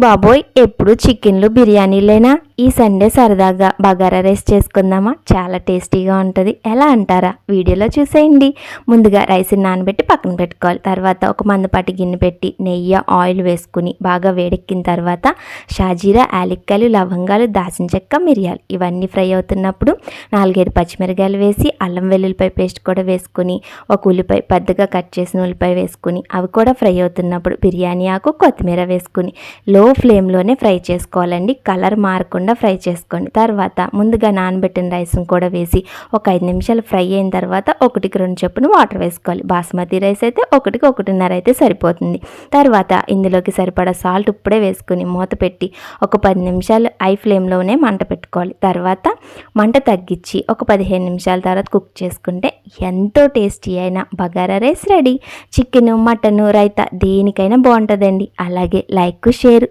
బాబోయ్ ఎప్పుడు చికెన్లు బిర్యానీలేనా? ఈ సండే సరదాగా బగారా రైస్ చేసుకుందామా? చాలా టేస్టీగా ఉంటుంది. ఎలా అంటారా? వీడియోలో చూసేయండి. ముందుగా రైస్ని నానబెట్టి పక్కన పెట్టుకోవాలి. తర్వాత ఒక మందపాటి గిన్నె పెట్టి నెయ్యి ఆయిల్ వేసుకుని బాగా వేడెక్కిన తర్వాత షాజీరా, యాలక్కాయలు, లవంగాలు, దాల్చిన చెక్క, మిరియాలు ఇవన్నీ ఫ్రై అవుతున్నప్పుడు 4-5 పచ్చిమిరకాయలు వేసి అల్లం వెల్లుల్లిపాయ పేస్ట్ కూడా వేసుకుని ఒక ఉల్లిపాయ పెద్దగా కట్ చేసిన ఉల్లిపాయ వేసుకుని అవి కూడా ఫ్రై అవుతున్నప్పుడు బిర్యానీ ఆకు, కొత్తిమీర వేసుకుని లో ఫ్లేమ్లోనే ఫ్రై చేసుకోవాలండి. కలర్ మారకుండా ఫ్రై చేసుకోండి. తర్వాత ముందుగా నానబెట్టిన రైస్ని కూడా వేసి ఒక 5 నిమిషాలు ఫ్రై అయిన తర్వాత 1-2 చొప్పున వాటర్ వేసుకోవాలి. బాస్మతి రైస్ అయితే 1-1.5 అయితే సరిపోతుంది. తర్వాత ఇందులోకి సరిపడా సాల్ట్ ఇప్పుడే వేసుకుని మూత పెట్టి ఒక 10 నిమిషాలు హై ఫ్లేమ్లోనే మంట పెట్టుకోవాలి. తర్వాత మంట తగ్గించి ఒక 15 నిమిషాల తర్వాత కుక్ చేసుకుంటే ఎంతో టేస్టీ అయిన bagara rice ready. Chicken, mutton, raita దేనికైనా బాగుంటుందండి. అలాగే లైక్, షేర్